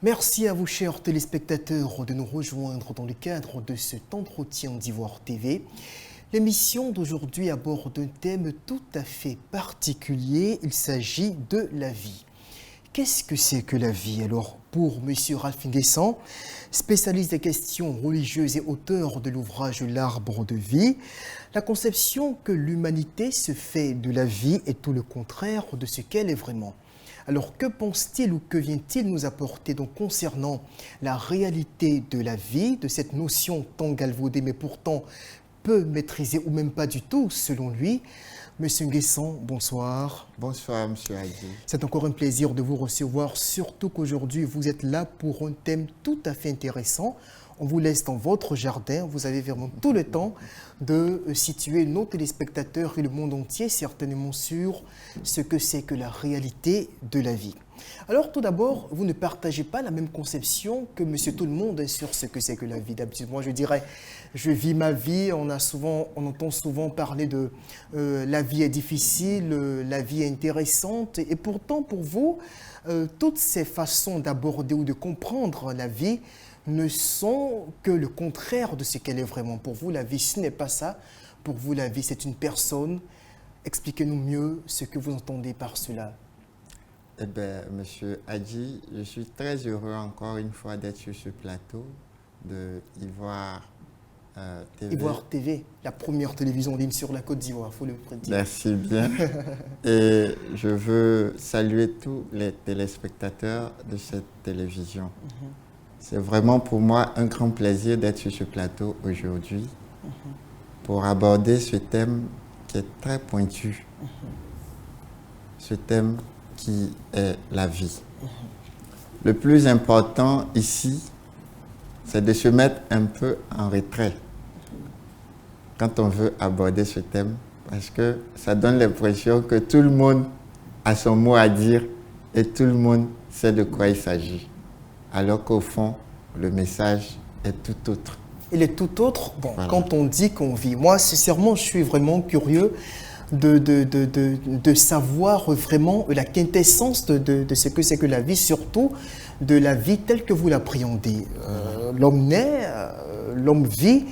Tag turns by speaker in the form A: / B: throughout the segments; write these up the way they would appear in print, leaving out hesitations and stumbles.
A: Merci à vous, chers téléspectateurs, de nous rejoindre dans le cadre de cet entretien d'Ivoire TV. L'émission d'aujourd'hui aborde un thème tout à fait particulier. Il s'agit de la vie. Qu'est-ce que c'est que la vie? Alors, pour M. Ralph Nguessan, spécialiste des questions religieuses et auteur de l'ouvrage L'Arbre de vie, la conception que l'humanité se fait de la vie est tout le contraire de ce qu'elle est vraiment. Alors, que pense-t-il ou que vient-il nous apporter donc concernant la réalité de la vie, de cette notion tant galvaudée mais pourtant peu maîtrisée ou même pas du tout selon lui? Monsieur Nguessan, bonsoir.
B: Bonsoir, Monsieur Adi.
A: C'est encore un plaisir de vous recevoir, surtout qu'aujourd'hui vous êtes là pour un thème tout à fait intéressant. On vous laisse dans votre jardin, vous avez vraiment tout le temps de situer nos téléspectateurs et le monde entier certainement sur ce que c'est que la réalité de la vie. Alors tout d'abord, vous ne partagez pas la même conception que Monsieur Tout-le-Monde sur ce que c'est que la vie. D'habitude, moi je dirais, je vis ma vie, on entend souvent parler de la vie est difficile, la vie est intéressante, et pourtant pour vous, toutes ces façons d'aborder ou de comprendre la vie ne sont que le contraire de ce qu'elle est vraiment. Pour vous, la vie, ce n'est pas ça. Pour vous, la vie, c'est une personne. Expliquez-nous mieux ce que vous entendez par cela.
B: Eh bien, Monsieur Adi, je suis très heureux encore une fois d'être sur ce plateau de Ivoire TV.
A: Ivoire TV, la première télévision en ligne sur la Côte d'Ivoire, il faut le préciser.
B: Merci bien. Et je veux saluer tous les téléspectateurs de cette télévision. C'est vraiment pour moi un grand plaisir d'être sur ce plateau aujourd'hui pour aborder ce thème qui est très pointu. Ce thème qui est la vie. Le plus important ici, c'est de se mettre un peu en retrait quand on veut aborder ce thème, parce que ça donne l'impression que tout le monde a son mot à dire et tout le monde sait de quoi il s'agit. Alors qu'au fond, le message est tout autre.
A: Il est tout autre, bon,
B: Voilà.
A: Quand on dit qu'on vit. Moi, sincèrement, je suis vraiment curieux de savoir vraiment la quintessence de ce que c'est que la vie, surtout de la vie telle que vous l'appréhendez. L'homme naît, l'homme vit,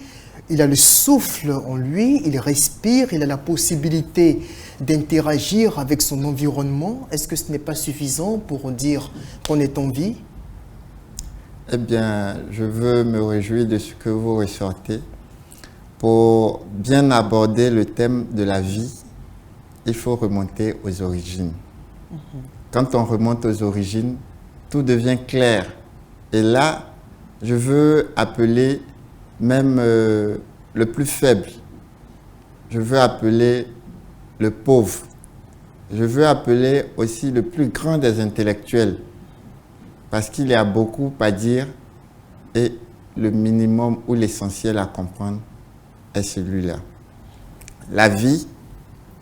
A: il a le souffle en lui, il respire, il a la possibilité d'interagir avec son environnement. Est-ce que ce n'est pas suffisant pour dire qu'on est en vie?
B: Eh bien, je veux me réjouir de ce que vous ressortez. Pour bien aborder le thème de la vie, il faut remonter aux origines. Quand on remonte aux origines, tout devient clair. Et là, je veux appeler même le plus faible. Je veux appeler le pauvre. Je veux appeler aussi le plus grand des intellectuels. Parce qu'il y a beaucoup à dire et le minimum ou l'essentiel à comprendre est celui-là. La vie,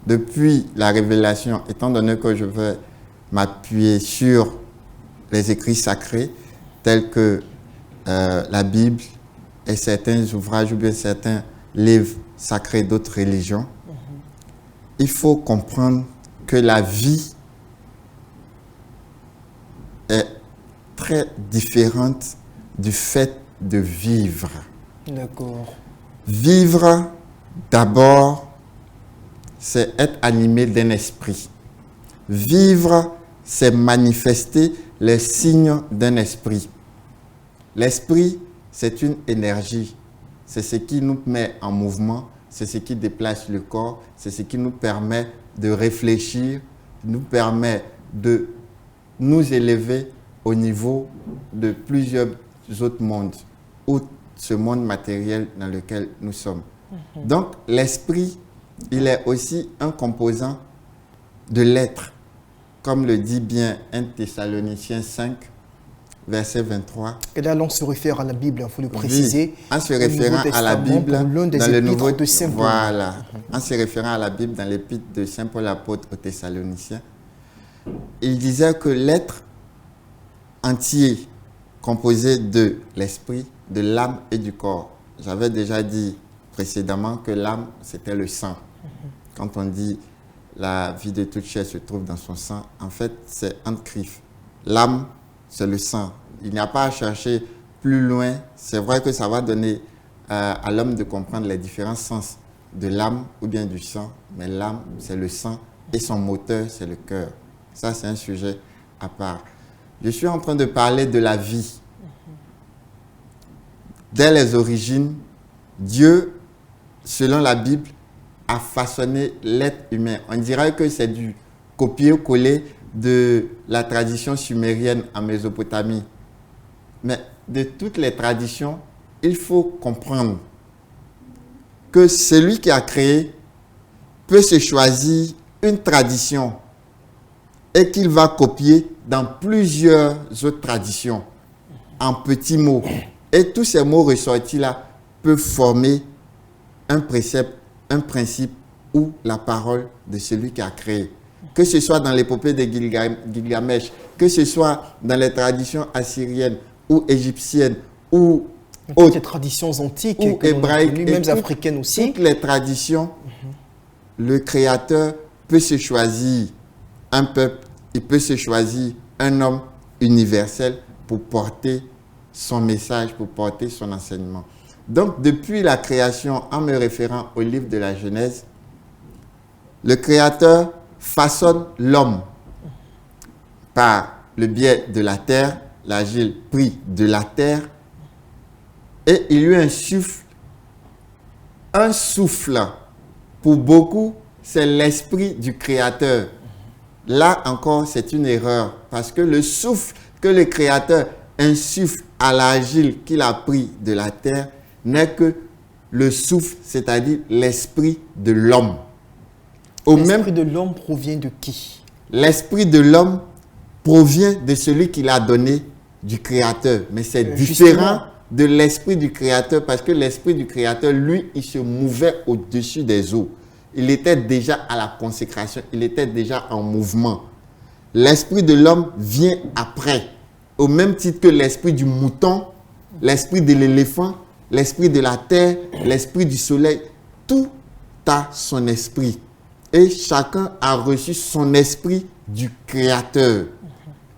B: depuis la révélation, étant donné que je veux m'appuyer sur les écrits sacrés tels que la Bible et certains ouvrages ou bien certains livres sacrés d'autres religions, il faut comprendre que la vie est très différente du fait de vivre.
A: D'accord.
B: Vivre, d'abord, c'est être animé d'un esprit. Vivre, c'est manifester les signes d'un esprit. L'esprit, c'est une énergie. C'est ce qui nous met en mouvement, c'est ce qui déplace le corps, c'est ce qui nous permet de réfléchir, nous permet de nous élever au niveau de plusieurs autres mondes, ou ce monde matériel dans lequel nous sommes. Donc, l'esprit, il est aussi un composant de l'être, comme le dit bien 1 Thessaloniciens 5, verset 23.
A: Et là, on se réfère à la Bible, il faut le préciser.
B: Oui, en se référant à la Bible,
A: dans le Nouveau de Saint Paul.
B: Voilà, en se référant à la Bible dans l'épître de Saint Paul apôtre aux Thessaloniciens, il disait que l'être entier, composé de l'esprit, de l'âme et du corps. J'avais déjà dit précédemment que l'âme, c'était le sang. Quand on dit la vie de toute chair se trouve dans son sang, en fait, c'est un griffe. L'âme, c'est le sang. Il n'y a pas à chercher plus loin. C'est vrai que ça va donner à l'homme de comprendre les différents sens de l'âme ou bien du sang. Mais l'âme, c'est le sang et son moteur, c'est le cœur. Ça, c'est un sujet à part. Je suis en train de parler de la vie. Dès les origines, Dieu, selon la Bible, a façonné l'être humain. On dirait que c'est du copier-coller de la tradition sumérienne en Mésopotamie. Mais de toutes les traditions, il faut comprendre que celui qui a créé peut se choisir une tradition et qu'il va copier dans plusieurs autres traditions en petits mots. Et tous ces mots ressortis là peuvent former un précepte, un principe ou la parole de celui qui a créé. Que ce soit dans l'épopée de Gilgamesh, que ce soit dans les traditions assyriennes ou égyptiennes ou
A: toutes les traditions antiques
B: ou hébraïques,
A: même africaines aussi.
B: Toutes les traditions, le Créateur peut se choisir un peuple, il peut se choisir un homme universel pour porter son message, pour porter son enseignement. Donc, depuis la création, en me référant au livre de la Genèse, le Créateur façonne l'homme par le biais de la terre, l'argile pris de la terre, et il lui insuffle un souffle. Pour beaucoup, c'est l'esprit du Créateur. Là encore, c'est une erreur, parce que le souffle que le Créateur insuffle à l'argile qu'il a pris de la terre n'est que le souffle, c'est-à-dire l'esprit de l'homme.
A: L'esprit de l'homme provient de qui?
B: L'esprit de l'homme provient de celui qui l'a donné, du Créateur. Mais c'est différent de l'esprit du Créateur, parce que l'esprit du Créateur, lui, il se mouvait au-dessus des eaux. Il était déjà à la consécration, il était déjà en mouvement. L'esprit de l'homme vient après, au même titre que l'esprit du mouton, l'esprit de l'éléphant, l'esprit de la terre, l'esprit du soleil. Tout a son esprit. Et chacun a reçu son esprit du Créateur.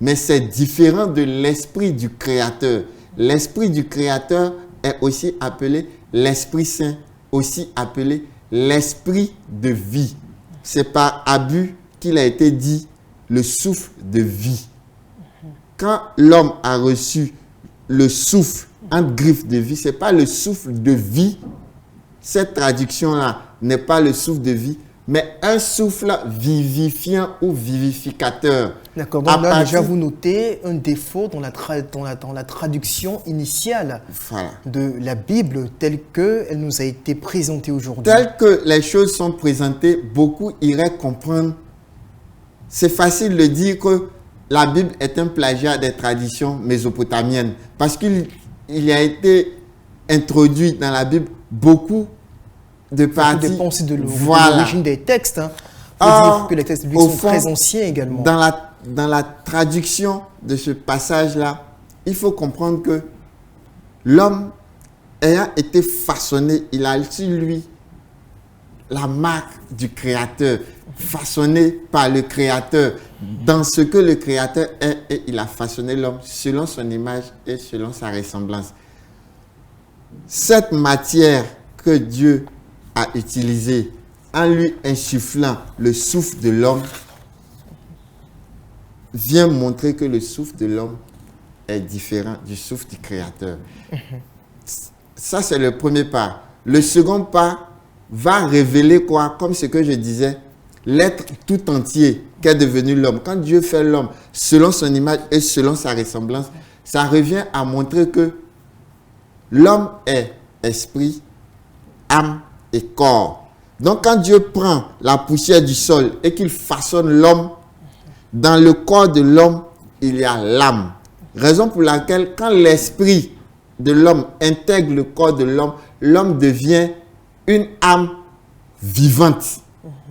B: Mais c'est différent de l'esprit du Créateur. L'esprit du Créateur est aussi appelé l'Esprit Saint, aussi appelé l'esprit de vie. C'est par abus qu'il a été dit le souffle de vie. Quand l'homme a reçu le souffle entre griffes de vie, ce n'est pas le souffle de vie. Cette traduction-là n'est pas le souffle de vie, mais un souffle vivifiant ou vivificateur.
A: D'accord, donc là déjà vous notez un défaut dans la traduction initiale de la Bible telle qu'elle nous a été présentée aujourd'hui.
B: Telle que les choses sont présentées, beaucoup iraient comprendre. C'est facile de dire que la Bible est un plagiat des traditions mésopotamiennes, parce qu'il y a été introduit dans la Bible beaucoup de parties.
A: Ça dépend aussi de l'origine des textes. Hein. Il faut dire que les textes bibliques sont très anciens également.
B: Dans la traduction de ce passage-là, il faut comprendre que l'homme ayant été façonné, il a sur lui la marque du Créateur, façonné par le Créateur, dans ce que le Créateur est, et il a façonné l'homme selon son image et selon sa ressemblance. Cette matière que Dieu a utilisée en lui insufflant le souffle de l'homme vient montrer que le souffle de l'homme est différent du souffle du Créateur. Ça, c'est le premier pas. Le second pas va révéler quoi? Comme ce que je disais, l'être tout entier qu'est devenu l'homme. Quand Dieu fait l'homme selon son image et selon sa ressemblance, ça revient à montrer que l'homme est esprit, âme et corps. Donc quand Dieu prend la poussière du sol et qu'il façonne l'homme, dans le corps de l'homme, il y a l'âme. Raison pour laquelle quand l'esprit de l'homme intègre le corps de l'homme, l'homme devient une âme vivante.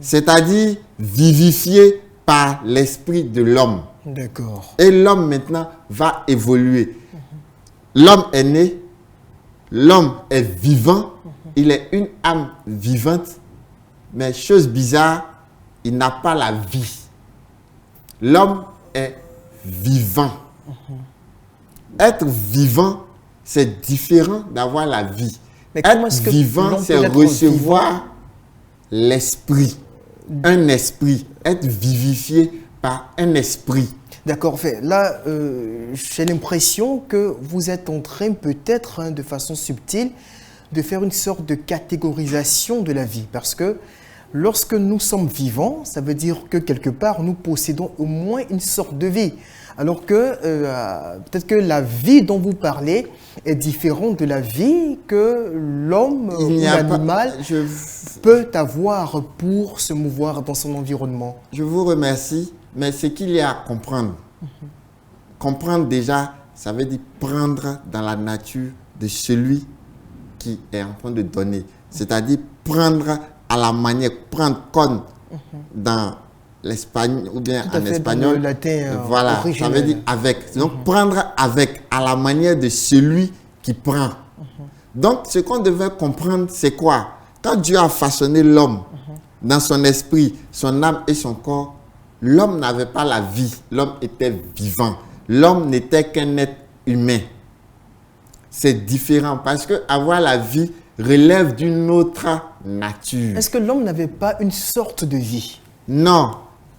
B: C'est-à-dire vivifiée par l'esprit de l'homme.
A: D'accord.
B: Et l'homme maintenant va évoluer. L'homme est né, l'homme est vivant, il est une âme vivante, mais chose bizarre, il n'a pas la vie. L'homme est vivant. Être vivant, c'est différent d'avoir la vie.
A: Mais comment est-ce
B: Être
A: que
B: vivant,
A: l'on
B: c'est
A: peut être
B: recevoir l'esprit. Un esprit. Être vivifié par un esprit.
A: D'accord, fait. Là, j'ai l'impression que vous êtes en train, peut-être, hein, de façon subtile, de faire une sorte de catégorisation de la vie. Parce que lorsque nous sommes vivants, ça veut dire que quelque part, nous possédons au moins une sorte de vie. Alors que peut-être que la vie dont vous parlez est différente de la vie que l'homme ou l'animal peut avoir pour se mouvoir dans son environnement.
B: Je vous remercie, mais ce qu'il y a à comprendre, comprendre déjà, ça veut dire prendre dans la nature de celui qui est en train de donner. C'est-à-dire prendre à la manière, prendre comme dans l'espagnol ou bien en espagnol.
A: Dans le latin,
B: voilà,
A: originel.
B: ça veut dire avec. Donc prendre avec à la manière de celui qui prend. Donc ce qu'on devait comprendre, c'est quoi? Quand Dieu a façonné l'homme dans son esprit, son âme et son corps, l'homme n'avait pas la vie. L'homme était vivant. L'homme n'était qu'un être humain. C'est différent parce que avoir la vie relève d'une autre nature.
A: Est-ce que l'homme n'avait pas une sorte de vie?
B: Non.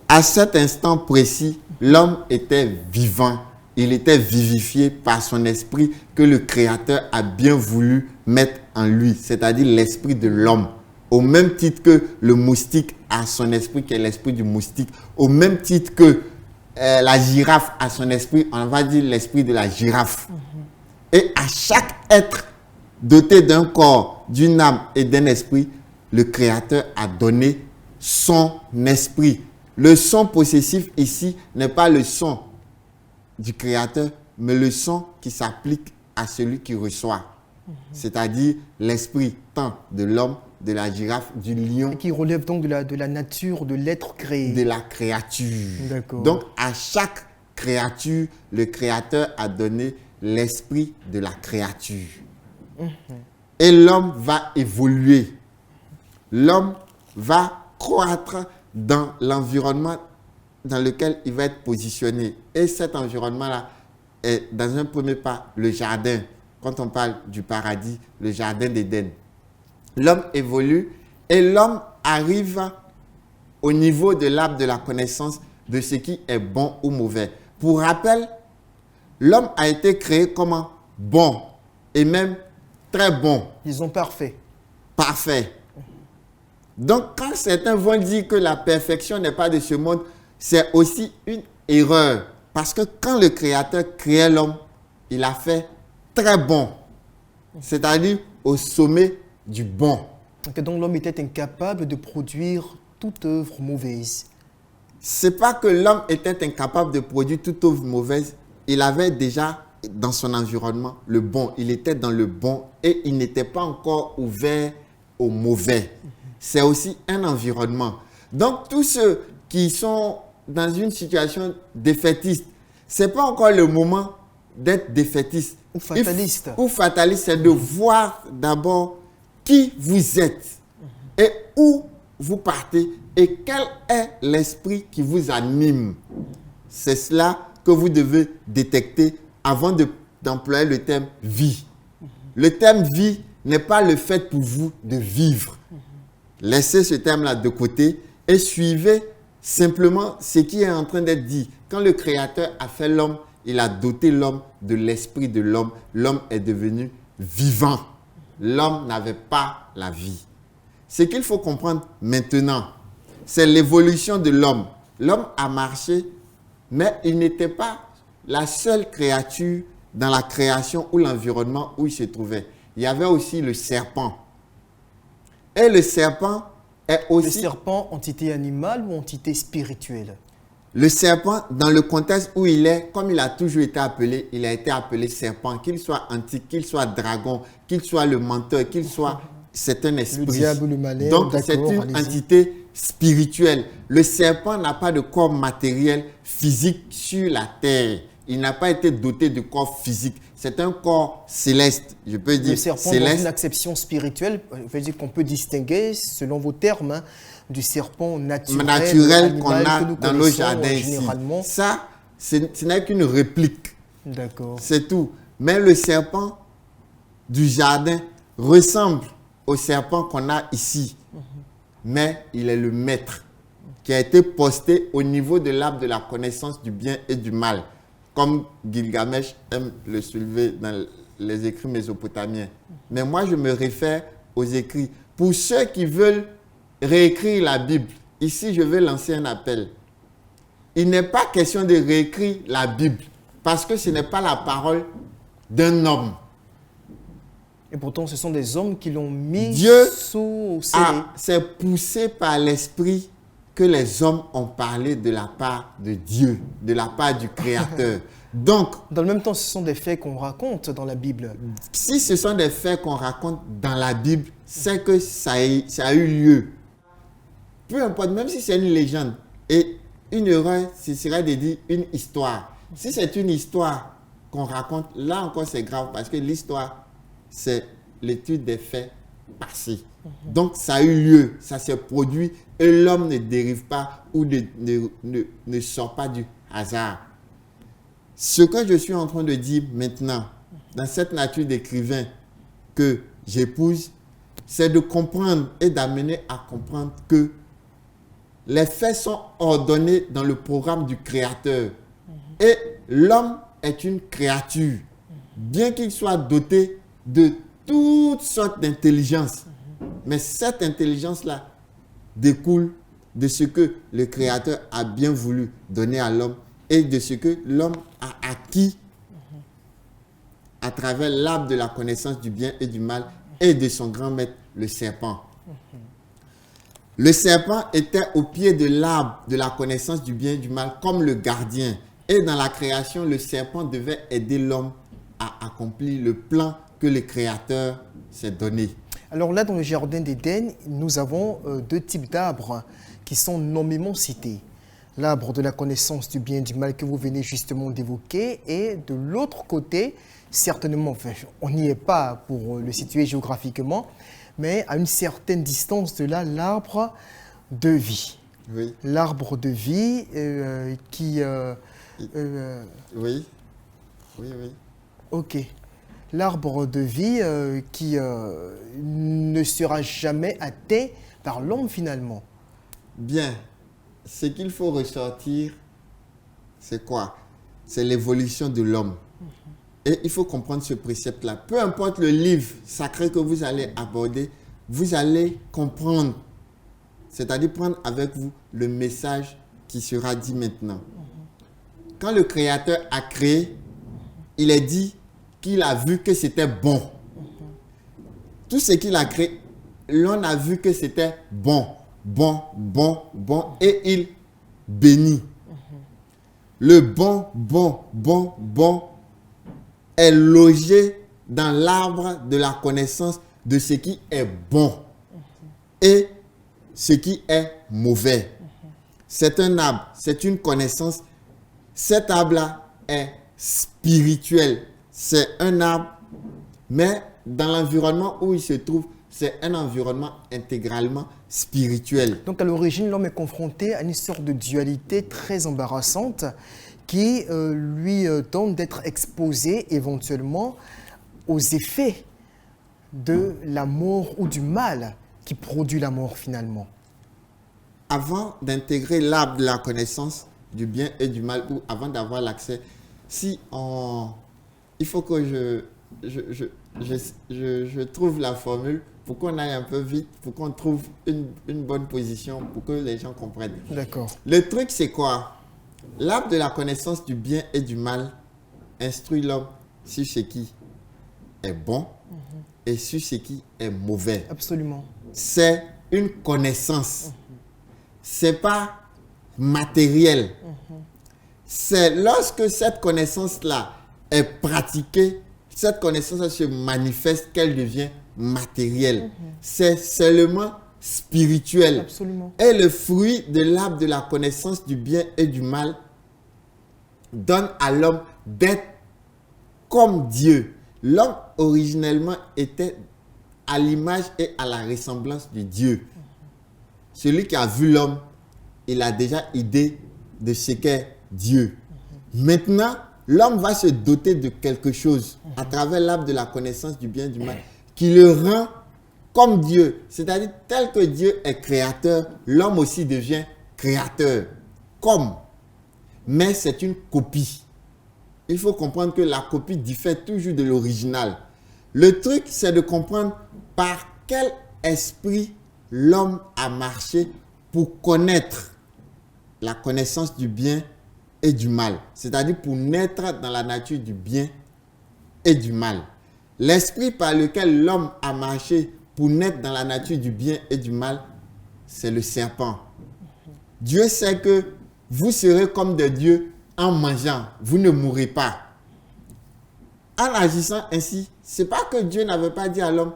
B: À cet instant précis, l'homme était vivant. Il était vivifié par son esprit que le Créateur a bien voulu mettre en lui, c'est-à-dire l'esprit de l'homme. Au même titre que le moustique a son esprit qui est l'esprit du moustique, au même titre que la girafe a son esprit, on va dire l'esprit de la girafe. Et à chaque être doté d'un corps, d'une âme et d'un esprit, le Créateur a donné son esprit. Le son possessif ici n'est pas le son du Créateur, mais le son qui s'applique à celui qui reçoit. C'est-à-dire l'esprit tant de l'homme, de la girafe, du lion.
A: Et qui relève donc de la nature de l'être créé.
B: De la créature.
A: D'accord.
B: Donc à chaque créature, le Créateur a donné l'esprit de la créature. Et l'homme va évoluer. L'homme va croître dans l'environnement dans lequel il va être positionné. Et cet environnement-là est, dans un premier pas, le jardin. Quand on parle du paradis, le jardin d'Éden. L'homme évolue et l'homme arrive au niveau de l'arbre de la connaissance de ce qui est bon ou mauvais. Pour rappel, l'homme a été créé comme bon et même très bon.
A: Disons parfait.
B: Parfait. Donc, quand certains vont dire que la perfection n'est pas de ce monde, c'est aussi une erreur. Parce que quand le Créateur créait l'homme, il a fait très bon. C'est-à-dire au sommet du bon.
A: Donc l'homme était incapable de produire toute œuvre mauvaise.
B: Ce n'est pas que l'homme était incapable de produire toute œuvre mauvaise. Il avait déjà dans son environnement le bon. Il était dans le bon et il n'était pas encore ouvert au mauvais. C'est aussi un environnement. Donc, tous ceux qui sont dans une situation défaitiste, ce n'est pas encore le moment d'être défaitiste.
A: Ou fataliste.
B: Ou fataliste, c'est de voir d'abord qui vous êtes et où vous partez et quel est l'esprit qui vous anime. C'est cela que vous devez détecter avant d'employer le terme vie. Le terme vie n'est pas le fait pour vous de vivre. Laissez ce terme-là de côté et suivez simplement ce qui est en train d'être dit. Quand le Créateur a fait l'homme, il a doté l'homme de l'esprit de l'homme. L'homme est devenu vivant. L'homme n'avait pas la vie. Ce qu'il faut comprendre maintenant, c'est l'évolution de l'homme. L'homme a marché, mais il n'était pas la seule créature dans la création ou l'environnement où il se trouvait. Il y avait aussi le serpent. Et le serpent est aussi...
A: Le serpent, entité animale ou entité spirituelle?
B: Le serpent, dans le contexte où il est, comme il a toujours été appelé, il a été appelé serpent. Qu'il soit antique, qu'il soit dragon, qu'il soit le menteur, qu'il soit... C'est un esprit.
A: Le diable ou le malin.
B: Donc, c'est une entité spirituelle. Le serpent n'a pas de corps matériel physique sur la terre. Il n'a pas été doté de corps physique. C'est un corps céleste, je peux dire.
A: Le serpent,
B: céleste.
A: dans une acception spirituelle, je veux dire qu'on peut distinguer, selon vos termes, hein, du serpent naturel
B: qu'on a dans nos jardins ici. Ça, ce n'est qu'une réplique.
A: D'accord.
B: C'est tout. Mais le serpent du jardin ressemble au serpent qu'on a ici. Mais il est le maître qui a été posté au niveau de l'arbre de la connaissance du bien et du mal. Comme Gilgamesh aime le soulever dans les écrits mésopotamiens. Mais moi, je me réfère aux écrits. Pour ceux qui veulent réécrire la Bible, ici, je vais lancer un appel. Il n'est pas question de réécrire la Bible parce que ce n'est pas la parole d'un homme.
A: Et pourtant, ce sont des hommes qui l'ont mis
B: Dieu
A: sous scellé.
B: C'est poussé par l'esprit que les hommes ont parlé de la part de Dieu, de la part du Créateur. Donc,
A: dans le même temps, ce sont des faits qu'on raconte dans la Bible.
B: Si ce sont des faits qu'on raconte dans la Bible, c'est que ça a eu lieu. Peu importe, même si c'est une légende. Et une erreur, ce serait de dire une histoire. Si c'est une histoire qu'on raconte, là encore c'est grave parce que l'histoire, c'est l'étude des faits passés. Donc ça a eu lieu, ça s'est produit et l'homme ne dérive pas ou ne sort pas du hasard. Ce que je suis en train de dire maintenant, dans cette nature d'écrivain que j'épouse, c'est de comprendre et d'amener à comprendre que les faits sont ordonnés dans le programme du Créateur. Et l'homme est une créature, bien qu'il soit doté de toutes sortes d'intelligence. Mais cette intelligence-là découle de ce que le Créateur a bien voulu donner à l'homme et de ce que l'homme a acquis à travers l'arbre de la connaissance du bien et du mal et de son grand maître, le serpent. Le serpent était au pied de l'arbre de la connaissance du bien et du mal comme le gardien. Et dans la création, le serpent devait aider l'homme à accomplir le plan que le Créateur s'est donné.
A: Alors là, dans le jardin d'Éden, nous avons deux types d'arbres qui sont nommément cités. L'arbre de la connaissance du bien et du mal que vous venez justement d'évoquer et de l'autre côté, certainement, enfin, on n'y est pas pour le situer géographiquement, mais à une certaine distance de là, l'arbre de vie.
B: Oui.
A: L'arbre de vie qui...
B: Oui.
A: Ok. L'arbre de vie qui ne sera jamais atteint par l'homme finalement.
B: Bien. Ce qu'il faut ressortir, c'est quoi? C'est l'évolution de l'homme. Et il faut comprendre ce précepte-là. Peu importe le livre sacré que vous allez aborder, vous allez comprendre, c'est-à-dire prendre avec vous le message qui sera dit maintenant. Quand le Créateur a créé, il est dit qu'il a vu que c'était bon. Tout ce qu'il a créé, l'on a vu que c'était bon, et il bénit. Le bon est logé dans l'arbre de la connaissance de ce qui est bon et ce qui est mauvais. C'est un arbre, c'est une connaissance. Cet arbre-là est spirituel. C'est un arbre, mais dans l'environnement où il se trouve, c'est un environnement intégralement spirituel.
A: Donc à l'origine, l'homme est confronté à une sorte de dualité très embarrassante qui lui donne d'être exposé éventuellement aux effets de la mort ou du mal qui produit la mort finalement.
B: Avant d'intégrer l'arbre de la connaissance du bien et du mal, ou avant d'avoir l'accès, il faut que je trouve la formule pour qu'on aille un peu vite, pour qu'on trouve une bonne position, pour que les gens comprennent.
A: D'accord.
B: Le truc, c'est quoi? L'arbre de la connaissance du bien et du mal instruit l'homme sur ce qui est bon et sur ce qui est mauvais.
A: Absolument.
B: C'est une connaissance. C'est pas matériel. C'est lorsque cette connaissance-là est pratiquée, cette connaissance se manifeste qu'elle devient matérielle. C'est seulement spirituel.
A: Absolument.
B: Et le fruit de l'arbre de la connaissance du bien et du mal donne à l'homme d'être comme Dieu. L'homme originellement était à l'image et à la ressemblance de Dieu. Celui qui a vu l'homme, il a déjà idée de ce qu'est Dieu. Maintenant, l'homme va se doter de quelque chose à travers l'arbre de la connaissance du bien et du mal qui le rend comme Dieu. C'est-à-dire, tel que Dieu est créateur, l'homme aussi devient créateur. Comme. Mais c'est une copie. Il faut comprendre que la copie diffère toujours de l'original. Le truc, c'est de comprendre par quel esprit l'homme a marché pour connaître la connaissance du bien et du mal. C'est-à-dire pour naître dans la nature du bien et du mal. L'esprit par lequel l'homme a marché pour naître dans la nature du bien et du mal, c'est le serpent. Dieu sait que vous serez comme des dieux en mangeant, vous ne mourrez pas. En agissant ainsi, ce n'est pas que Dieu n'avait pas dit à l'homme,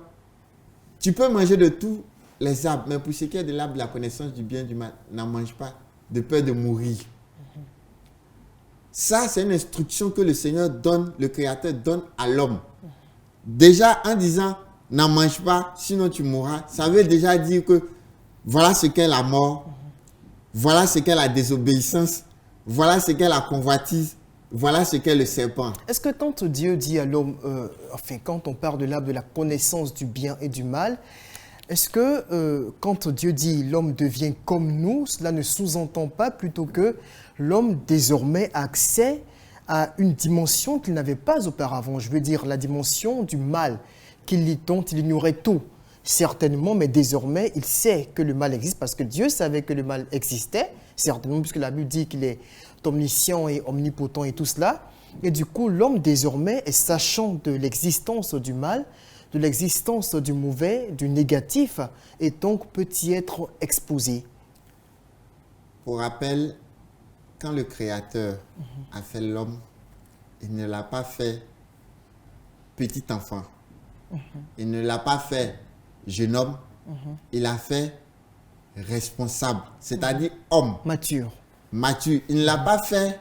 B: tu peux manger de tous les arbres, mais pour ce qui est de l'arbre de la connaissance du bien et du mal, n'en mange pas, de peur de mourir. Ça, c'est une instruction que le Seigneur donne, le Créateur donne à l'homme. Déjà, en disant, n'en mange pas, sinon tu mourras, ça veut déjà dire que voilà ce qu'est la mort, voilà ce qu'est la désobéissance, voilà ce qu'est la convoitise, voilà ce qu'est le serpent.
A: Est-ce que quand Dieu dit à l'homme, quand on parle de l'arbre de la connaissance du bien et du mal, est-ce que quand Dieu dit l'homme devient comme nous, cela ne sous-entend pas plutôt que l'homme désormais a accès à une dimension qu'il n'avait pas auparavant? Je veux dire la dimension du mal, dont il ignorait tout. Certainement, mais désormais, il sait que le mal existe parce que Dieu savait que le mal existait, certainement, puisque la Bible dit qu'il est omniscient et omnipotent et tout cela. Et du coup, l'homme désormais, sachant de l'existence du mal, de l'existence du mauvais, du négatif, et donc peut y être exposé.
B: Pour rappel, quand le Créateur a fait l'homme, il ne l'a pas fait petit enfant. Il ne l'a pas fait jeune homme. Il l'a fait responsable, c'est-à-dire homme.
A: Mature.
B: Mature. Il ne l'a pas fait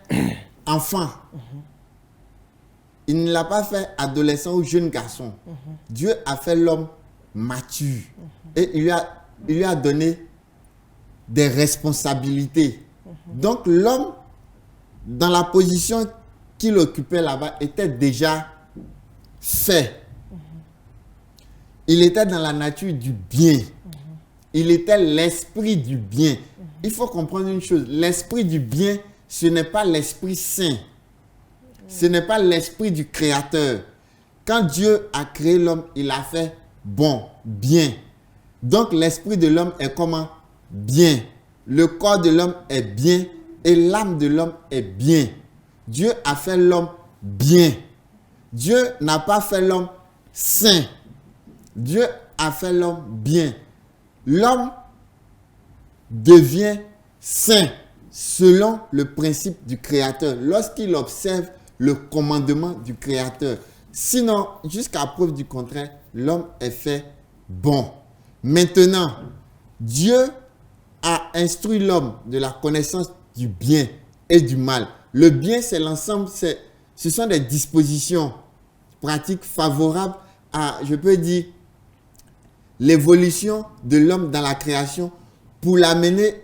B: enfant. Il ne l'a pas fait adolescent ou jeune garçon. Dieu a fait l'homme mature. Et il lui a donné des responsabilités. Donc l'homme, dans la position qu'il occupait là-bas, était déjà fait. Il était dans la nature du bien. Il était l'esprit du bien. Il faut comprendre une chose. L'esprit du bien, ce n'est pas l'esprit saint. Ce n'est pas l'esprit du Créateur. Quand Dieu a créé l'homme, il a fait bon, bien. Donc l'esprit de l'homme est comment? Bien. Le corps de l'homme est bien et l'âme de l'homme est bien. Dieu a fait l'homme bien. Dieu n'a pas fait l'homme saint. Dieu a fait l'homme bien. L'homme devient saint selon le principe du Créateur, lorsqu'il observe le commandement du Créateur. Sinon, jusqu'à preuve du contraire, l'homme est fait bon. Maintenant, Dieu a instruit l'homme de la connaissance du bien et du mal. Le bien, c'est l'ensemble, ce sont des dispositions pratiques favorables à, je peux dire, l'évolution de l'homme dans la création pour l'amener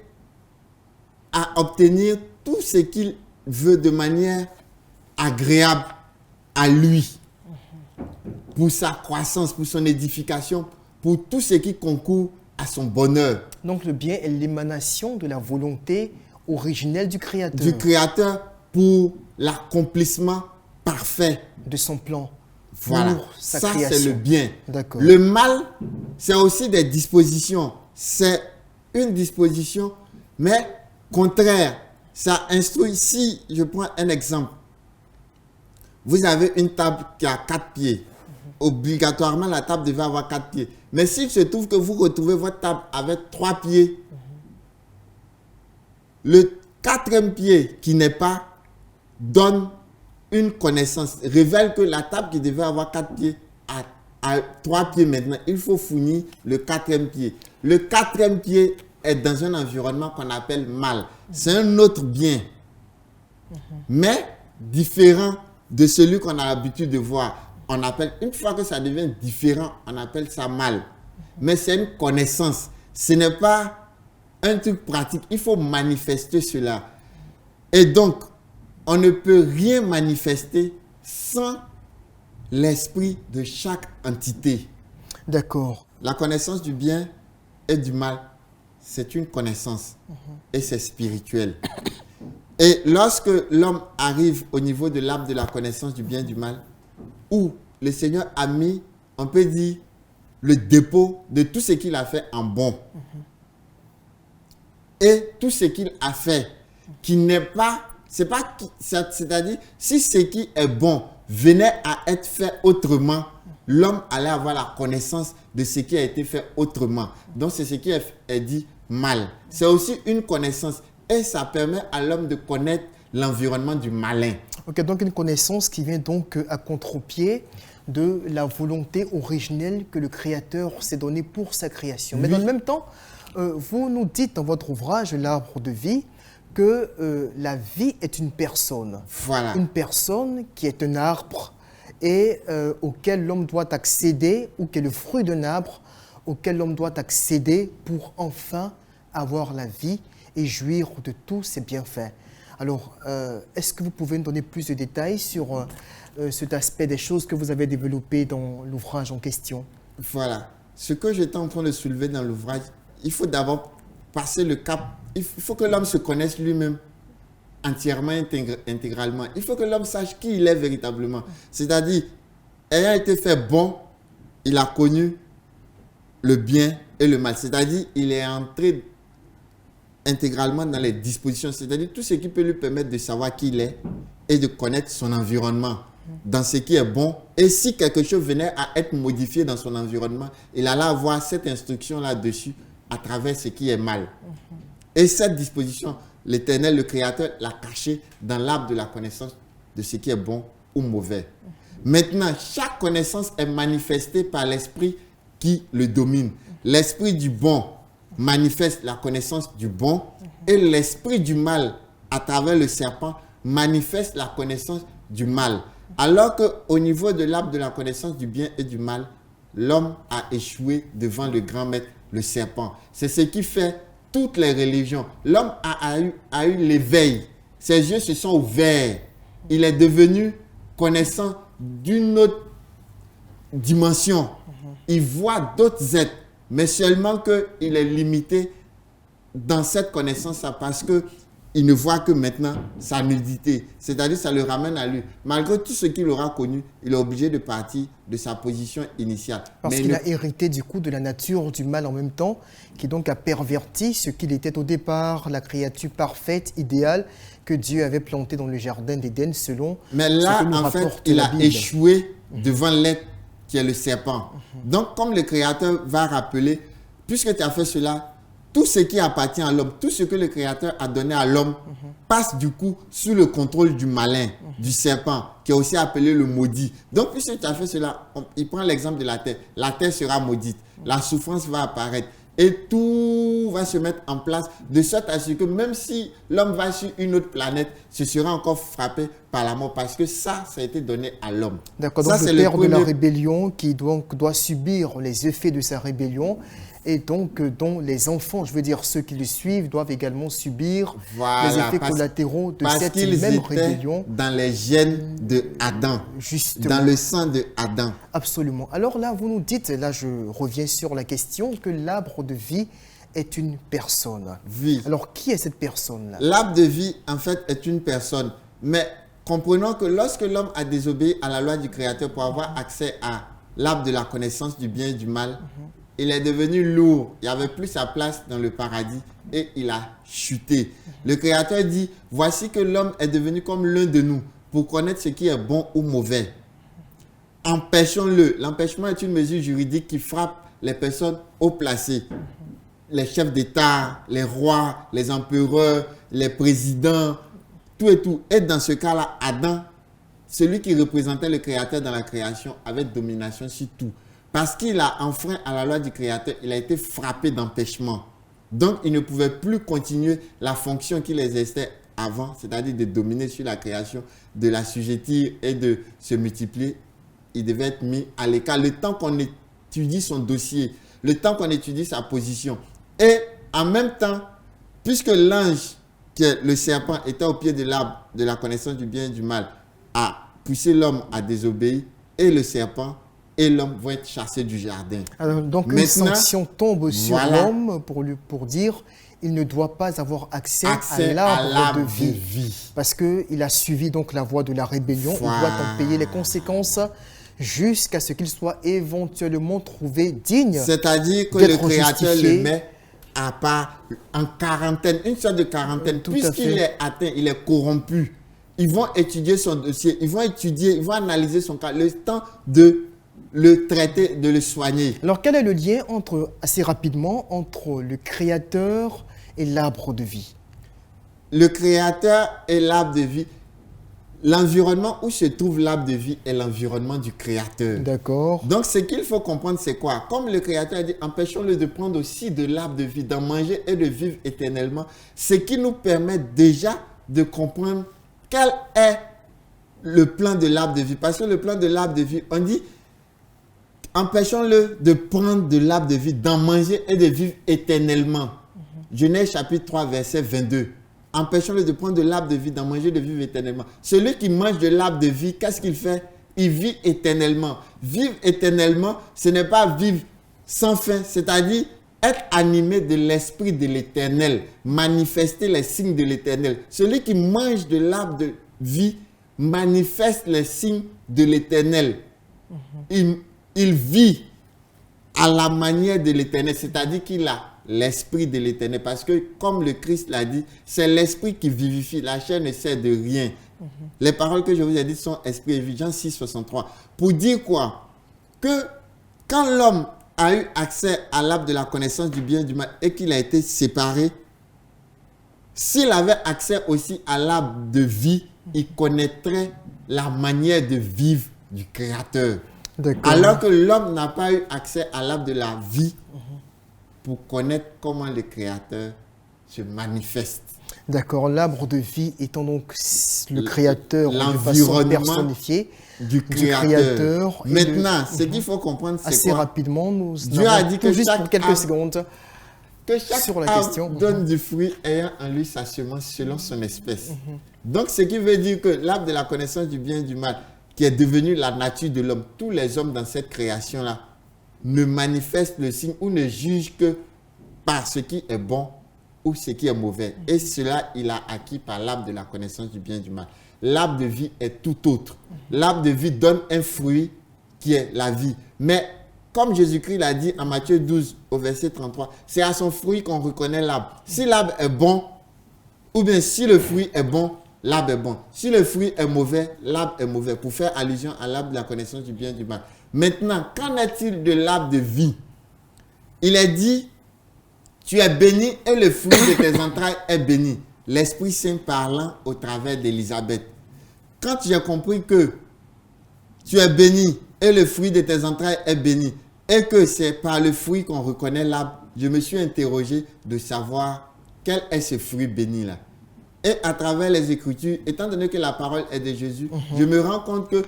B: à obtenir tout ce qu'il veut de manière agréable à lui, pour sa croissance, pour son édification, pour tout ce qui concourt à son bonheur.
A: Donc le bien est l'émanation de la volonté originelle du Créateur.
B: Du Créateur pour l'accomplissement parfait
A: de son plan.
B: Voilà,
A: sa
B: ça
A: création.
B: c'est le bien.
A: D'accord.
B: Le mal, c'est aussi des dispositions. C'est une disposition, mais contraire. Ça instruit. Si je prends un exemple, vous avez une table qui a 4 pieds. Obligatoirement, la table devait avoir 4 pieds. Mais s'il se trouve que vous retrouvez votre table avec 3 pieds, le 4e pied qui n'est pas donne une connaissance, révèle que la table qui devait avoir 4 pieds a 3 pieds maintenant. Il faut fournir le 4e pied. Le 4e pied est dans un environnement qu'on appelle mal. C'est un autre bien, mais différent de celui qu'on a l'habitude de voir. On appelle, une fois que ça devient différent, on appelle ça mal. Mais c'est une connaissance. Ce n'est pas un truc pratique. Il faut manifester cela. Et donc, on ne peut rien manifester sans l'esprit de chaque entité.
A: D'accord.
B: La connaissance du bien et du mal, c'est une connaissance et c'est spirituel. Et lorsque l'homme arrive au niveau de l'arbre de la connaissance du bien et du mal, où le Seigneur a mis, on peut dire, le dépôt de tout ce qu'il a fait en bon. Et tout ce qu'il a fait qui n'est pas, c'est-à-dire, si ce qui est bon venait à être fait autrement, l'homme allait avoir la connaissance de ce qui a été fait autrement. Donc, c'est ce qui est dit mal. C'est aussi une connaissance et ça permet à l'homme de connaître l'environnement du malin.
A: Ok, donc une connaissance qui vient donc à contre-pied de la volonté originelle que le Créateur s'est donnée pour sa création. Mais dans le même temps, vous nous dites dans votre ouvrage, L'arbre de vie, que la vie est une personne.
B: Voilà.
A: Une personne qui est un arbre et auquel l'homme doit accéder, ou qui est le fruit d'un arbre auquel l'homme doit accéder pour enfin avoir la vie et jouir de tous ses bienfaits. Alors, est-ce que vous pouvez nous donner plus de détails sur cet aspect des choses que vous avez développé dans l'ouvrage en question?
B: Voilà. Ce que j'étais en train de soulever dans l'ouvrage, il faut d'abord passer le cap. Il faut que l'homme se connaisse lui-même entièrement, intégralement. Il faut que l'homme sache qui il est véritablement. C'est-à-dire, ayant été fait bon, il a connu le bien et le mal. C'est-à-dire, il est entré intégralement dans les dispositions, c'est-à-dire tout ce qui peut lui permettre de savoir qui il est et de connaître son environnement dans ce qui est bon. Et si quelque chose venait à être modifié dans son environnement, il allait avoir cette instruction là-dessus à travers ce qui est mal. Et cette disposition, l'Éternel, le Créateur, l'a cachée dans l'arbre de la connaissance de ce qui est bon ou mauvais. Maintenant, chaque connaissance est manifestée par l'esprit qui le domine. L'esprit du bon manifeste la connaissance du bon et l'esprit du mal, à travers le serpent, manifeste la connaissance du mal. Alors qu'au niveau de l'arbre de la connaissance du bien et du mal, l'homme a échoué devant le grand maître, le serpent. C'est ce qui fait toutes les religions. L'homme a eu l'éveil. Ses yeux se sont ouverts. Il est devenu connaissant d'une autre dimension. Il voit d'autres êtres, mais seulement qu'il est limité dans cette connaissance-là parce qu'il ne voit que maintenant sa nudité. C'est-à-dire ça le ramène à lui. Malgré tout ce qu'il aura connu, il est obligé de partir de sa position initiale.
A: Parce qu'il a hérité du coup de la nature du mal en même temps, qui donc a perverti ce qu'il était au départ, la créature parfaite, idéale, que Dieu avait plantée dans le jardin d'Éden selon
B: Mais là,
A: ce que nous
B: en fait,
A: rapporte
B: il
A: la
B: a
A: Bible.
B: échoué devant l'être qui est le serpent. Donc, comme le Créateur va rappeler, puisque tu as fait cela, tout ce qui appartient à l'homme, tout ce que le Créateur a donné à l'homme, passe du coup sous le contrôle du malin, du serpent, qui est aussi appelé le maudit. Donc, puisque tu as fait cela, il prend l'exemple de la terre. La terre sera maudite, la souffrance va apparaître. Et tout va se mettre en place de sorte à ce que même si l'homme va sur une autre planète, ce sera encore frappé par la mort parce que ça a été donné à l'homme.
A: D'accord, donc le père de la rébellion qui donc doit subir les effets de sa rébellion et donc dont les enfants, je veux dire ceux qui le suivent, doivent également subir les effets collatéraux de cette même rébellion.
B: Dans les gènes de Adam,
A: justement.
B: Dans le sang de Adam.
A: Absolument. Alors là, vous nous dites, là je reviens sur la question, que l'arbre de vie est une personne.
B: Oui.
A: Alors qui est cette personne-là?
B: L'arbre de vie, en fait, est une personne. Mais comprenons que lorsque l'homme a désobéi à la loi du Créateur pour avoir accès à l'arbre de la connaissance du bien et du mal, il est devenu lourd. Il n'y avait plus sa place dans le paradis et il a chuté. Le Créateur dit, voici que l'homme est devenu comme l'un de nous pour connaître ce qui est bon ou mauvais. Empêchons-le. L'empêchement est une mesure juridique qui frappe les personnes haut placées. Les chefs d'État, les rois, les empereurs, les présidents, tout et tout. Et dans ce cas-là, Adam, celui qui représentait le Créateur dans la création, avait domination sur tout. Parce qu'il a enfreint à la loi du Créateur, il a été frappé d'empêchement. Donc, il ne pouvait plus continuer la fonction qu'il exerçait avant, c'est-à-dire de dominer sur la création, de l'assujettir et de se multiplier. Il devait être mis à l'écart le temps qu'on étudie son dossier, le temps qu'on étudie sa position. Et en même temps, puisque l'ange que le serpent était au pied de l'arbre de la connaissance du bien et du mal, a poussé l'homme à désobéir, et le serpent et l'homme vont être chassés du jardin.
A: Alors, donc une sanction tombe sur l'homme pour dire il ne doit pas avoir accès à l'arbre de vie. Parce qu'il a suivi donc la voie de la rébellion. Il doit en payer les conséquences jusqu'à ce qu'il soit éventuellement trouvé digne.
B: C'est-à-dire que le Créateur le met à part en quarantaine, une sorte de quarantaine. Puisqu'il est atteint, il est corrompu. Ils vont étudier son dossier, ils vont analyser son cas, le temps de le traiter, de le soigner.
A: Alors quel est le lien assez rapidement entre le Créateur et l'arbre de vie?
B: Le Créateur et l'arbre de vie, l'environnement où se trouve l'arbre de vie est l'environnement du Créateur.
A: D'accord.
B: Donc ce qu'il faut comprendre, c'est quoi? Comme le Créateur a dit, empêchons-le de prendre aussi de l'arbre de vie, d'en manger et de vivre éternellement. Ce qui nous permet déjà de comprendre quel est le plan de l'arbre de vie. Parce que le plan de l'arbre de vie, on dit, empêchons-le de prendre de l'arbre de vie, d'en manger et de vivre éternellement. Genèse chapitre 3, verset 22. Empêchons-le de prendre de l'arbre de vie, d'en manger et de vivre éternellement. Celui qui mange de l'arbre de vie, qu'est-ce qu'il fait? Il vit éternellement. Vivre éternellement, ce n'est pas vivre sans fin, c'est-à-dire être animé de l'esprit de l'éternel, manifester les signes de l'éternel. Celui qui mange de l'arbre de vie manifeste les signes de l'éternel. Il vit à la manière de l'éternel, c'est-à-dire qu'il a l'esprit de l'éternel. Parce que, comme le Christ l'a dit, c'est l'esprit qui vivifie. La chair ne sert de rien. Les paroles que je vous ai dites sont esprit et vie. Jean 6, 63. Pour dire quoi? Que quand l'homme a eu accès à l'arbre de la connaissance du bien et du mal et qu'il a été séparé, s'il avait accès aussi à l'arbre de vie, il connaîtrait la manière de vivre du Créateur. Alors que l'homme n'a pas eu accès à l'arbre de la vie pour connaître comment le Créateur se manifeste.
A: D'accord, l'arbre de vie étant donc le Créateur,
B: l'environnement
A: personnifié
B: du Créateur. Maintenant, ce qu'il faut comprendre, c'est
A: assez rapidement,
B: Dieu a dit que
A: juste pour quelques secondes
B: sur la question donne du fruit ayant en lui sa semence selon son espèce. Donc, ce qui veut dire que l'arbre de la connaissance du bien et du mal, qui est devenu la nature de l'homme, tous les hommes dans cette création-là ne manifestent le signe ou ne jugent que par ce qui est bon ou ce qui est mauvais. Et cela, il a acquis par l'arbre de la connaissance du bien et du mal. L'arbre de vie est tout autre. L'arbre de vie donne un fruit qui est la vie. Mais comme Jésus-Christ l'a dit en Matthieu 12, au verset 33, c'est à son fruit qu'on reconnaît l'arbre. Si l'arbre est bon, ou bien si le fruit est bon, l'arbre est bon. Si le fruit est mauvais, l'arbre est mauvais. Pour faire allusion à l'arbre de la connaissance du bien et du mal. Maintenant, qu'en est-il de l'arbre de vie? Il est dit, tu es béni et le fruit de tes entrailles est béni. L'Esprit Saint parlant au travers d'Élisabeth. Quand j'ai compris que tu es béni et le fruit de tes entrailles est béni, et que c'est par le fruit qu'on reconnaît l'arbre, je me suis interrogé de savoir quel est ce fruit béni-là. Et à travers les Écritures, étant donné que la parole est de Jésus, je me rends compte que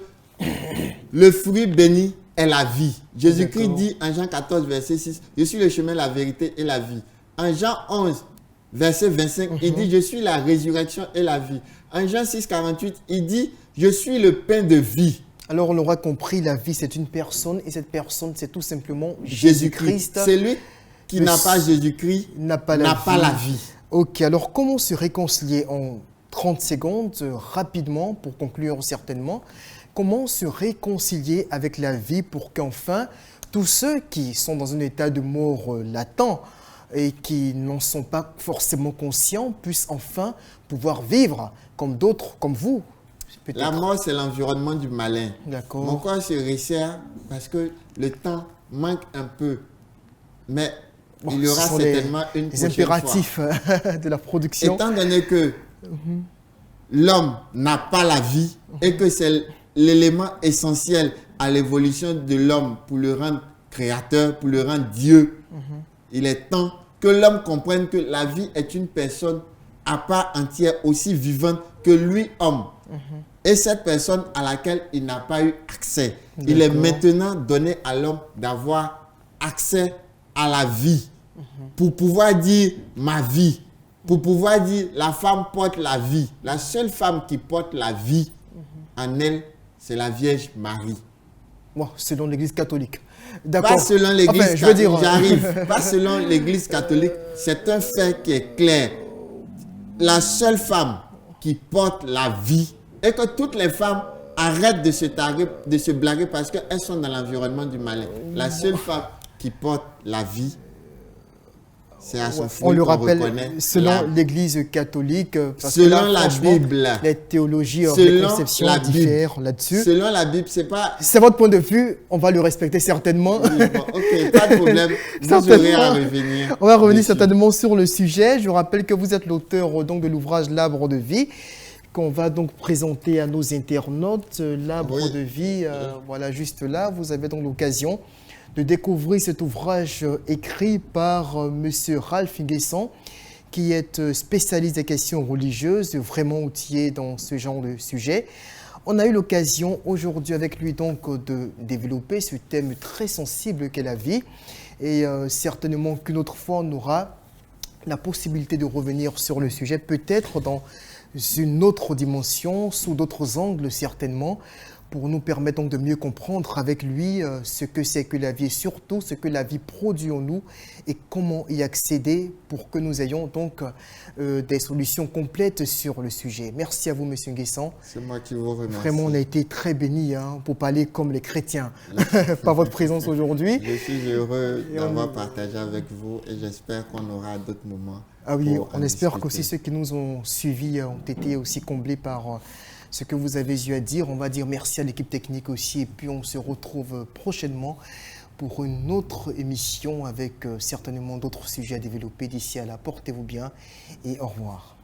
B: le fruit béni est la vie. Jésus-Christ dit en Jean 14, verset 6, « Je suis le chemin, la vérité et la vie ». En Jean 11, verset 25, il dit « Je suis la résurrection et la vie ». En Jean 6, 48, il dit « Je suis le pain de vie ».
A: Alors on aura compris, la vie c'est une personne et cette personne c'est tout simplement Jésus-Christ.
B: Celui qui n'a pas Jésus-Christ n'a pas la vie.
A: Ok, alors comment se réconcilier en 30 secondes, rapidement, pour conclure certainement, comment se réconcilier avec la vie pour qu'enfin, tous ceux qui sont dans un état de mort latent et qui n'en sont pas forcément conscients puissent enfin pouvoir vivre comme d'autres, comme vous?
B: La mort, c'est l'environnement du malin.
A: D'accord.
B: Mon corps se resserre parce que le temps manque un peu. Mais il y aura certainement une prochaine
A: impératifs
B: fois.
A: De la production.
B: Étant donné que l'homme n'a pas la vie et que c'est l'élément essentiel à l'évolution de l'homme pour le rendre créateur, pour le rendre Dieu, il est temps que l'homme comprenne que la vie est une personne à part entière, aussi vivante que lui, homme. Et cette personne à laquelle il n'a pas eu accès. Il est maintenant donné à l'homme d'avoir accès à la vie pour pouvoir dire ma vie. pour pouvoir dire la femme porte la vie. La seule femme qui porte la vie en elle, c'est la Vierge Marie.
A: Bon, selon l'Église catholique. D'accord.
B: Pas selon l'Église
A: enfin, je veux
B: catholique,
A: dire...
B: j'arrive. Pas selon l'Église catholique, c'est un fait qui est clair. La seule femme qui porte la vie, et que toutes les femmes arrêtent de se taguer, de se blaguer parce qu'elles sont dans l'environnement du malin. La seule femme qui porte la vie, c'est à son fruit
A: on le
B: qu'on
A: rappelle,
B: reconnaît
A: selon l'Église catholique, parce
B: selon
A: que là,
B: la Bible,
A: les théologies,
B: selon
A: les conceptions
B: la Bible,
A: diffèrent là-dessus.
B: selon la Bible, c'est pas...
A: C'est votre point de vue, on va le respecter certainement.
B: Oui, bon, ok, pas de problème, vous aurez à revenir.
A: On va revenir
B: dessus.
A: certainement sur le sujet. Je rappelle que vous êtes l'auteur donc de l'ouvrage L'Arbre de vie, qu'on va donc présenter à nos internautes. L'Arbre
B: Oui.
A: de vie, voilà, juste là, vous avez donc l'occasion de découvrir cet ouvrage écrit par Monsieur Ralph Nguessan, qui est spécialiste des questions religieuses, vraiment outillé dans ce genre de sujet. On a eu l'occasion aujourd'hui avec lui donc de développer ce thème très sensible qu'est la vie, et certainement qu'une autre fois on aura la possibilité de revenir sur le sujet, peut-être dans une autre dimension, sous d'autres angles certainement, pour nous permettre donc de mieux comprendre avec lui ce que c'est que la vie et surtout ce que la vie produit en nous et comment y accéder pour que nous ayons donc des solutions complètes sur le sujet. Merci à vous, Monsieur Nguessan.
B: C'est moi qui vous remercie.
A: Vraiment, on a été très bénis pour parler comme les chrétiens par votre présence aujourd'hui.
B: Je suis heureux d'avoir partagé avec vous et j'espère qu'on aura d'autres moments.
A: Ah oui,
B: pour en
A: on espère
B: discuter.
A: qu'aussi ceux qui nous ont suivis ont été aussi comblés par ce que vous avez eu à dire. On va dire merci à l'équipe technique aussi et puis on se retrouve prochainement pour une autre émission avec certainement d'autres sujets à développer. D'ici à là, portez-vous bien et au revoir.